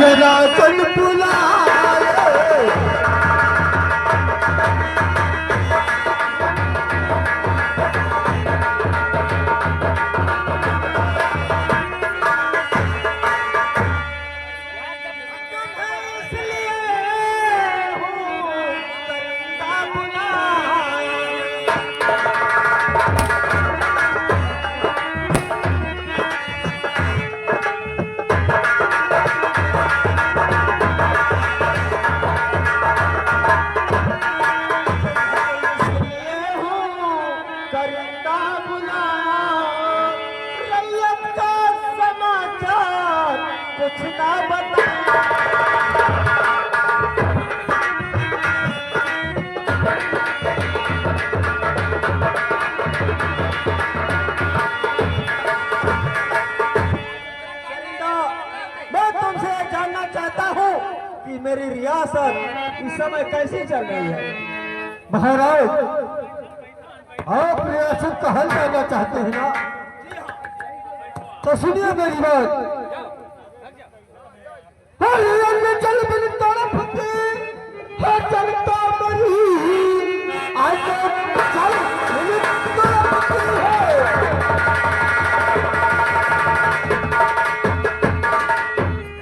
ये राजन बुलाए मेरी रियासत इस समय कैसी चल रही है? महाराज, आप रियासत का हल करना चाहते हैं ना, तो सुनिए मेरी बात। चल बिन तड़पती है चलता मरी, आज चल बिन तड़पती है।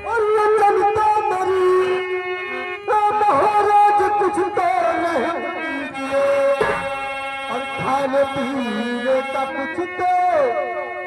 और ये चलता मरी, महाराज कुछ तो नहीं कीजिए, और खाने पीने का कुछ तो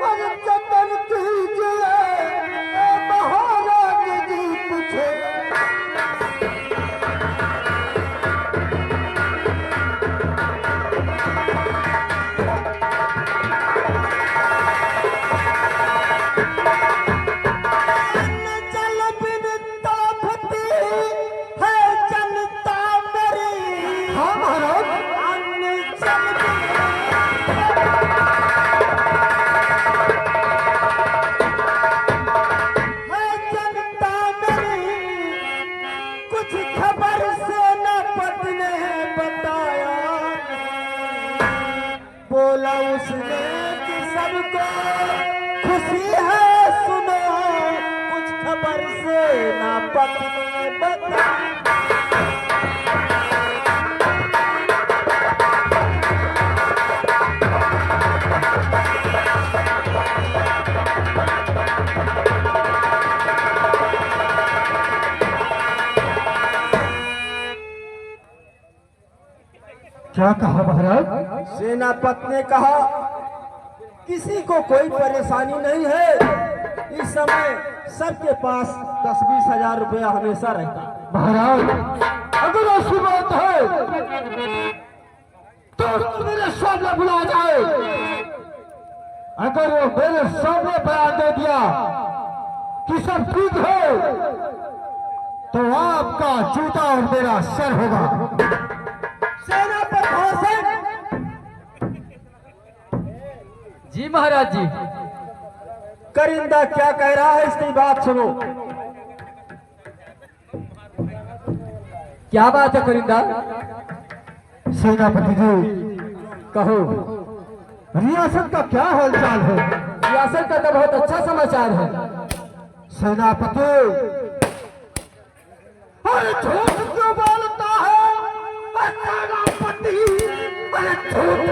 और जतन कीजिए। महाराज जी पूछे उसने कि सबको खुशी है, सुनो कुछ खबर से ना पत्नी बता। क्या कहा महाराज? सेनापति ने कहा किसी को कोई परेशानी नहीं है, इस समय सबके पास 10-20 हजार रुपया हमेशा रहता है। महाराज, अगर ऐसी बात है तो मेरे सामने बुला जाए। अगर वो मेरे सामने बयान दे दिया कि सब ठीक है, तो आपका जूता और मेरा सर होगा। जी महाराज जी। करिंदा क्या कह रहा है, इसकी बात सुनो। क्या बात है करिंदा? सेनापति जी, कहो। रियासत का क्या हालचाल है? रियासत का तो बहुत अच्छा समाचार है। सेनापति, अरे झूठ क्यों बोलता है? सेनापति, अरे झूठ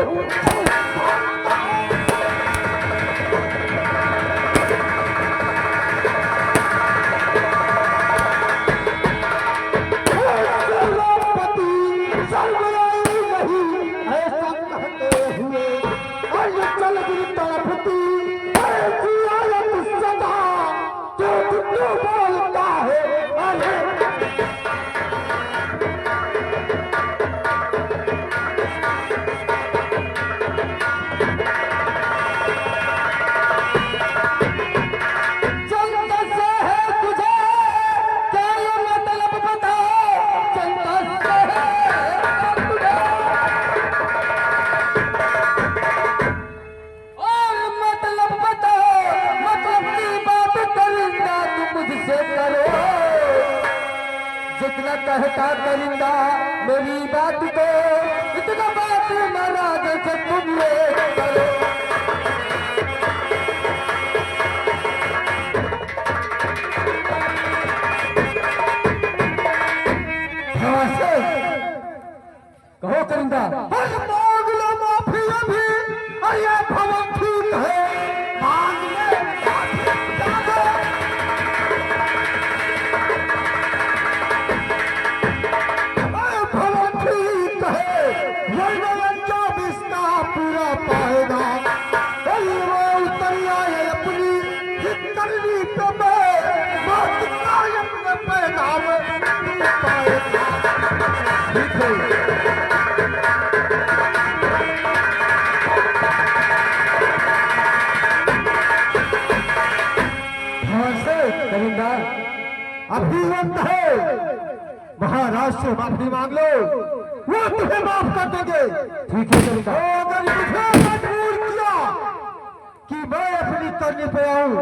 कहता करिंदा मेरी बात को, इतना बात महाराज से तुम ले करो। अभिवंत है, महाराज से माफी मांग लो, वो तुम्हें माफ कर देंगे। ठीक है जमींदार। अगर मुझे मजबूर किया कि मैं अपनी करने पे आऊं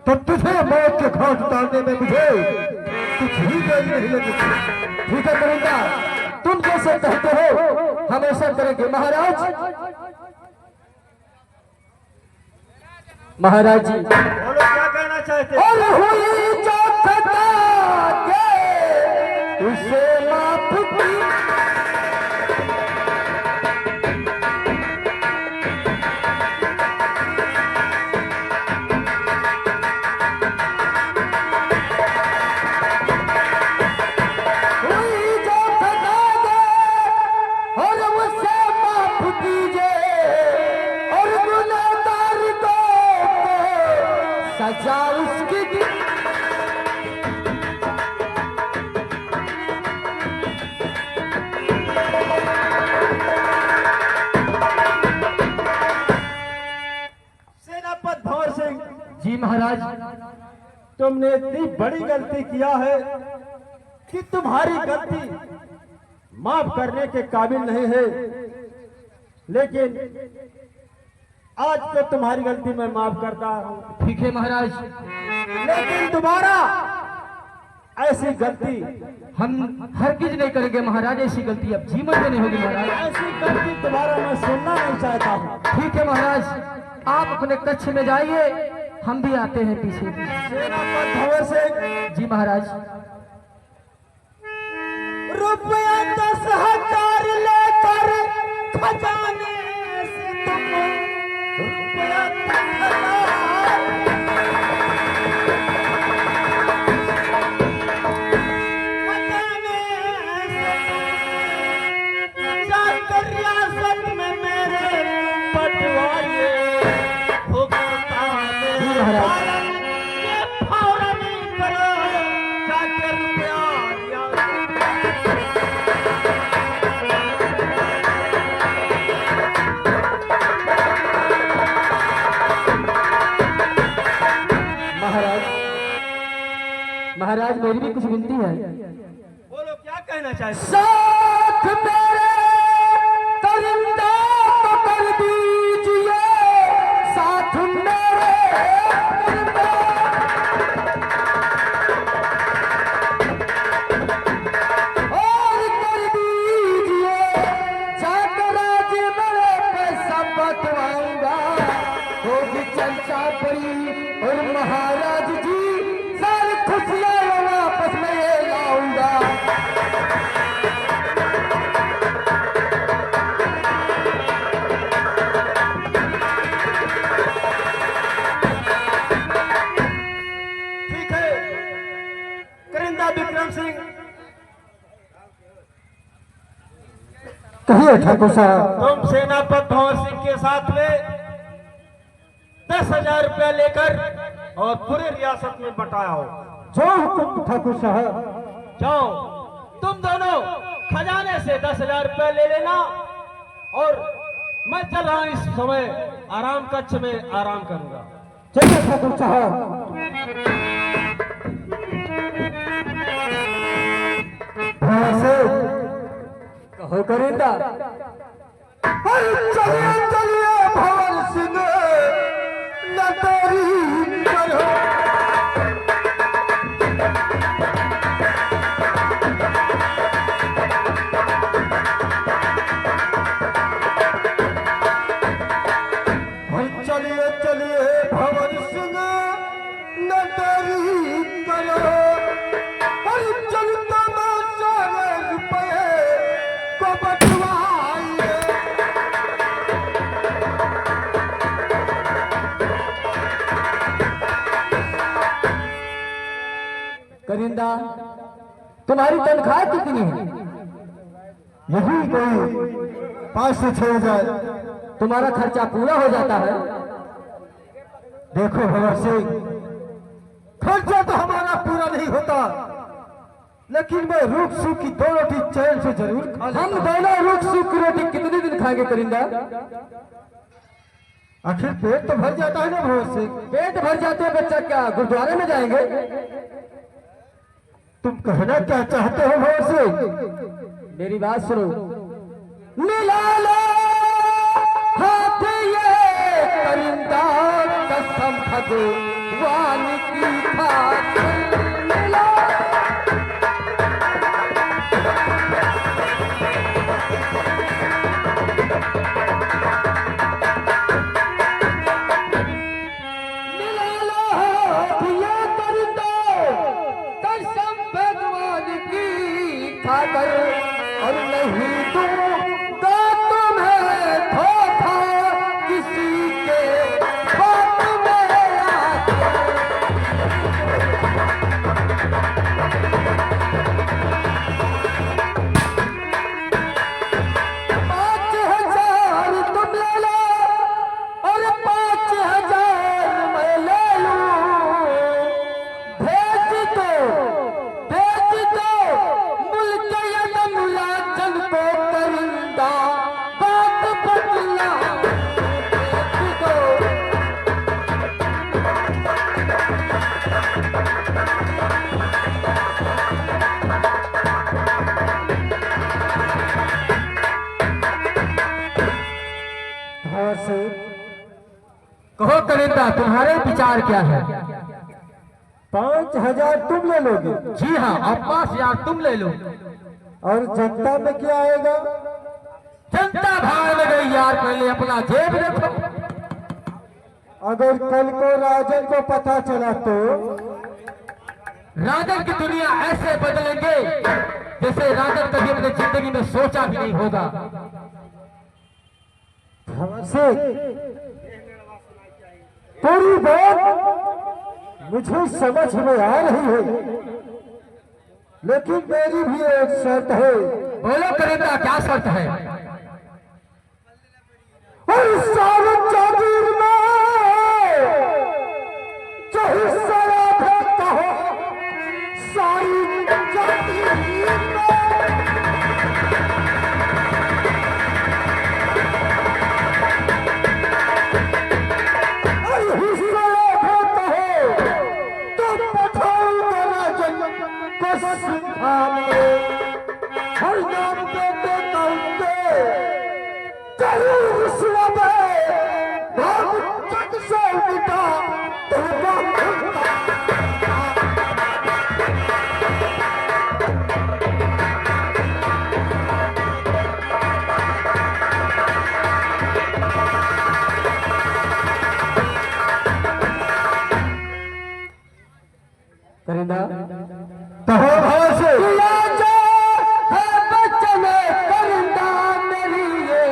तो तुझे मौत के घाट उतारने में मुझे कुछ भी देरी नहीं लगेगी। ठीक है करिंदा, तुम जैसे कहते हो हम ऐसा करेंगे महाराज। महाराज जी बोलो क्या कहना चाहते और हुई जो खता के उसे माफ की। हुई जो खता के और उसे माफ कीजिए और गुनहगार को सजा उसकी सेनापति भंवर सिंह, जी महाराज। तुमने इतनी बड़ी गलती किया है कि तुम्हारी गलती माफ करने के काबिल नहीं है, लेकिन आज तो तुम्हारी गलती मैं माफ करता हूं। ठीक है महाराज, लेकिन दोबारा ऐसी गलती हम हर चीज नहीं करेंगे महाराज। ऐसी गलती अब जीवन में नहीं होगी महाराज। ऐसी गलती दोबारा मैं सुनना नहीं चाहता हूं। ठीक है महाराज, आप अपने कक्ष में जाइए, हम भी आते हैं पीछे। सेनापति भंवर सिंह, जी महाराज। रुपया 10,000 लेकर खजाने से तुम रुपया 10,000 खजाने से तुम जाकर रियासत में मेरे पटवाइए भुगता जी महाराज। ये फौरन करो, जाकर रुपया रियासत महाराज, महाराज मेरी भी कुछ विनती है। बोलो क्या कहना चाहते हो? साथ मेरे करिंदा को कर दीजिए, साथ मेरे करिंदा और कर दीजिए, जाकर आज मेरे पैसा बटवाऊंगा, होगी चर्चा बड़ी और महाराज जी सारी खुशियां वापस में लाऊंगा। ठीक है करिंदा विक्रम सिंह, कहिए ठाकुर साहब। तुम सेनापति भंवर सिंह के साथ में 10,000 रुपया लेकर और पूरे रियासत में बटाओ। जो हुक्म ठाकुर साहब। जाओ, तुम दोनों खजाने से 10,000 रुपया ले लेना और मैं चल रहा हूं। इस समय आराम कक्ष में आराम करूंगा। चलिए ठाकुर साहब। कहो करिंदा। चलिए चलिए भंवर सिंह न देरी करो। चलिए चलिए भंवर सिंह न देरी करो। अरे चलता मैं सारे रुपये को बटवाइए। करिंदा, तुम्हारी तनख्वाह कितनी है? यही कोई 5 से 6 हजार। तुम्हारा खर्चा पूरा हो जाता है? देखो भंवर सिंह, खर्चा तो हमारा पूरा नहीं होता, लेकिन मैं रूख सूख की 2 रोटी चैन से जरूर खा लेता हम हूं। दोनों रुख सुख की रोटी कितने दिन खाएंगे करिंदा? आखिर पेट तो भर जाता है ना भंवर सिंह। पेट भर जाते हैं बच्चा, क्या गुरुद्वारे में जाएंगे? तुम कहना क्या चाहते हो भैया से? मेरी बात सुनो। मिला लो हाथ ये परिंदा कसम भगवान की खातिर मिला। मिला लो हाथ ये परिंदा कसम भगवान की खातिर और नहीं दूंगा तुम्हें धोखा किसी के हाथ में आके। पाँच हजार तुम ले लो और 5,000 मैं ले लूं। भेज दो मुल्क यमला जंग को करिंदा बात बदला भेज दो। भैया से कहो करिंदा तुम्हारे विचार क्या है? 5,000 तुम ले लोगे जी हाँ, और 5,000 तुम ले लो। और जनता में क्या आएगा? जनता भाग में गई यार, पहले अपना जेब देखो। अगर कल को राजन को पता चला तो? राजन की दुनिया ऐसे बदलेंगे जैसे राजन कभी अपनी जिंदगी में सोचा भी नहीं होगा। से तेरी बात मुझे समझ में आ रही है, लेकिन मेरी भी एक शर्त है। बोलो करिंदा, क्या शर्त है? और सारे जागीर में जो हिस्सा रहता हो सारी जागीर में करिंदा कहो भाव से बचने करिंदा मेरी ये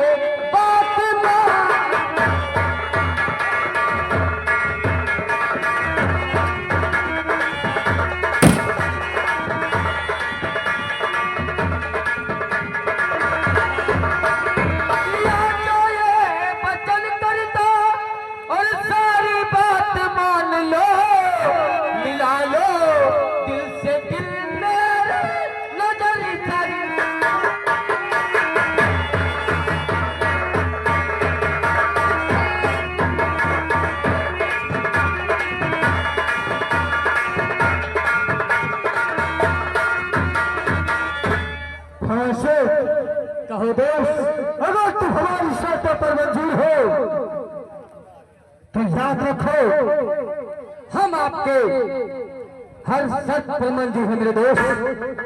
बात मान। बचन करिंदा और सारी बात मान लो। मिला लो दिल से दिल मेरे नजर सारी। से कहो दोस्त, अगर तुम हमारी शर्तों पर मंजूर हो तो याद रखो हम आपके हर शर्त पर मंजूर हैं मेरे दोस्त।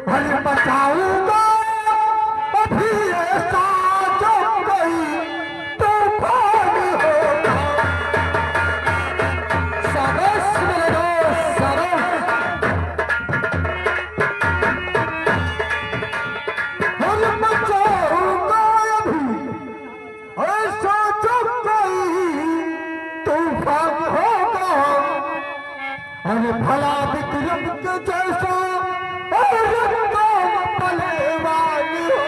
हर बचाऊंगा अभी ऐसा जो कोई तूफान होगा। शाबाश मेरे दोस्त, शाबाश। हर बचाऊंगा अभी ऐसा जो कोई तूफान होगा। अरे भला विक्रम के जैसा और पले वाली हो।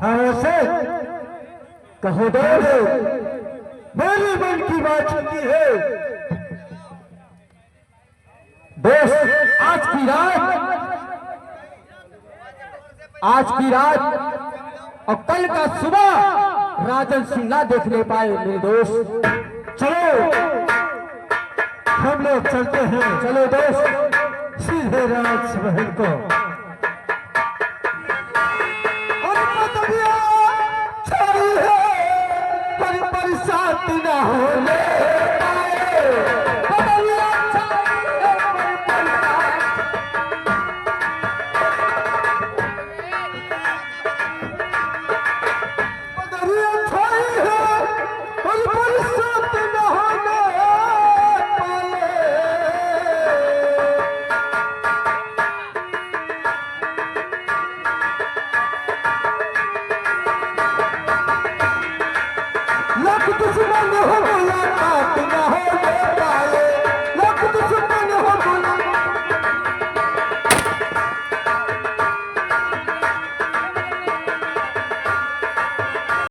ऐसे कहो दोस्त, मेरे मन की बात सुनती है। दोस्त आज की रात और कल का सुबह राजन सिंह ना देखने पाए मेरे दोस्त। चलो हम लोग चलते हैं। चलो दोस्त, सीधे राजमहल को। और पतंगिया छड़ी है, पर बरसात ना होने